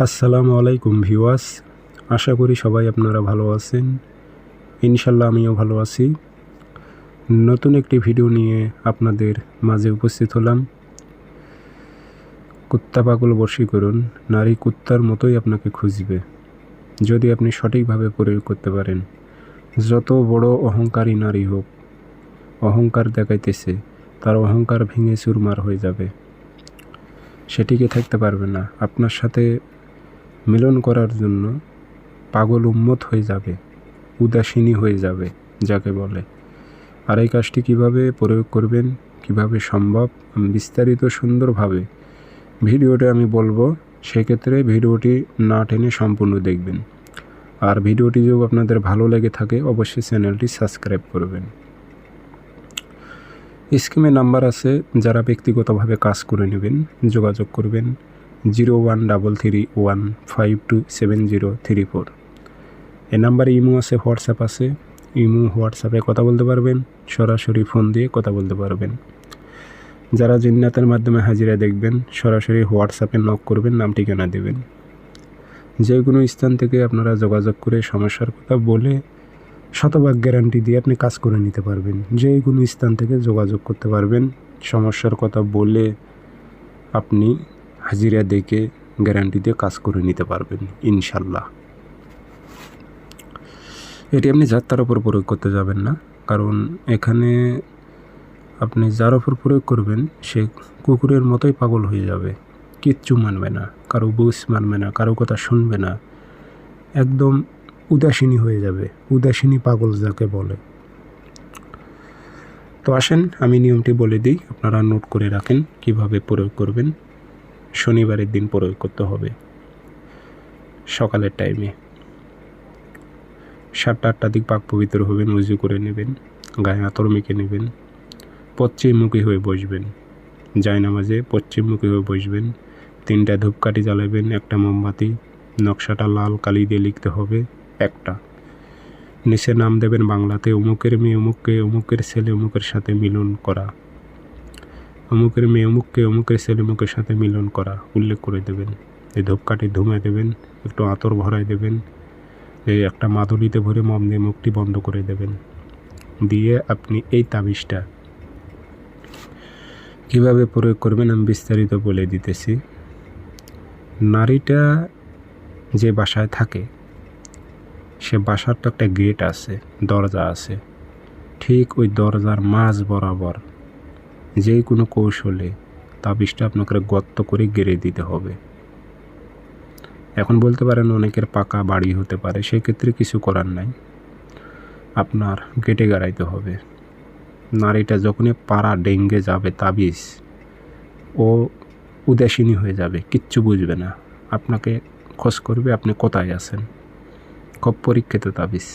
আসসালামু আলাইকুম ভিউয়ার্স, আশা করি সবাই আপনারা ভালো আছেন। ইনশাল্লাহ আমিও ভালো আছি। নতুন একটি ভিডিও নিয়ে আপনাদের মাঝে উপস্থিত হলাম। কুত্তা পাগল বশীকরণ, নারী কুত্তার মতোই আপনাকে খুঁজবে যদি আপনি সঠিকভাবে প্রয়োগ করতে পারেন। যত বড় অহংকারী নারী হোক, অহংকার দেখাইতেছে, তার অহংকার ভেঙে চুরমার হয়ে যাবে। সেটিকে থাকতে পারবে না। আপনার সাথে মিলন করার জন্য পাগল উন্মত্ত হয়ে যাবে, উদাসীনী হয়ে যাবে যাকে বলে। আর এই কাজটি কীভাবে প্রয়োগ করবেন, কিভাবে সম্ভব, বিস্তারিত সুন্দরভাবে ভিডিওটা আমি বলবো। সেক্ষেত্রে ভিডিওটি না টেনে সম্পূর্ণ দেখবেন। আর ভিডিওটি যদি আপনাদের ভালো লেগে থাকে অবশ্যই চ্যানেলটি সাবস্ক্রাইব করবেন। স্ক্রিনে নাম্বার আছে, যারা ব্যক্তিগতভাবে কাজ করে নেবেন যোগাযোগ করবেন 013315270034। এই নাম্বারে ইমো আছে, হোয়াটসঅ্যাপ আছে। ইমো হোয়াটসঅ্যাপে কথা বলতে পারবেন, সরাসরি ফোন দিয়ে কথা বলতে পারবেন। যারা জিন্নাতের মাধ্যমে হাজিরা দেখবেন সরাসরি হোয়াটসঅ্যাপে নক করবেন, নাম ঠিকানা দেবেন। যে কোনো স্থান থেকে আপনারা যোগাযোগ করে সমস্যার কথা বলে শতভাগ গ্যারান্টি দিয়ে আপনি কাজ করে নিতে পারবেন। যে কোনো স্থান থেকে যোগাযোগ করতে পারবেন, সমস্যার কথা বলে আপনি হাজিরা দেখে গ্যারান্টি দিয়ে কাজ করে নিতে পারবেন ইনশাল্লাহ। এটি আপনি যাত্রার ওপর প্রয়োগ করতে যাবেন না, কারণ এখানে আপনি যার ওপর প্রয়োগ করবেন সে কুকুরের মতোই পাগল হয়ে যাবে। কিচ্ছু মানবে না, কারো বুঝ মানবে না, কারো কথা শুনবে না, একদম উদাসীনী হয়ে যাবে। উদাসীনী পাগল যাকে বলে। তো আসেন আমি নিয়মটি বলে দিই, আপনারা নোট করে রাখেন কিভাবে প্রয়োগ করবেন। শনিবারের দিন প্রয়োগ করতে হবে সকালের টাইমে 7টা-8টার দিক পাক পবিত্র হবেন, উজু করে নেবেন, গায়ে আতর মেখে নেবেন, পশ্চিমমুখী হয়ে বসবেন। জায়নামাজে পশ্চিমমুখী হয়ে বসবেন। 3টা ধূপকাঠি জ্বালাবেন, 1টা মোমবাতি, নকশাটা লাল কালি দিয়ে লিখতে হবে 1টা। নিচে নাম দেবেন বাংলাতে, অমুকের মেয়ে অমুককে, অমুকের ছেলে অমুকের সাথে মিলন করা, অমুকের মেয়ে অমুককে, অমুকের ছেলে অমুকের সাথে মিলন করা উল্লেখ করে দেবেন। এই ধূপকাঠি ধুমে দেবেন, একটু আতর ভরাই দেবেন, এই একটা মাদুলিতে ভরে মম দিয়ে মুখটি বন্ধ করে দেবেন। দিয়ে আপনি এই তাবিজটা কীভাবে প্রয়োগ করবেন আমি বিস্তারিত বলে দিতেছি। নারীটা যে বাসায় থাকে সে বাসার তো একটা গেট আছে, দরজা আছে। ঠিক ওই দরজার মাঝ বরাবর যে কোনো কৌশলে তাবিজটা আপনাকে গর্ত করে গেড়ে দিতে হবে। এখন বলতে পারেন অনেকের পাকা বাড়ি হতে পারে, সেক্ষেত্রে কিছু করার নাই, আপনার গেটে গাড়াইতে হবে। নারীটা যখনই পাড়া ডেঙ্গে যাবে তাবিজ, ও উদাসীনী হয়ে যাবে, কিচ্ছু বুঝবে না, আপনাকে খোঁজ করবে আপনি কোথায় আছেন। খুব পরীক্ষিত তাবিজ।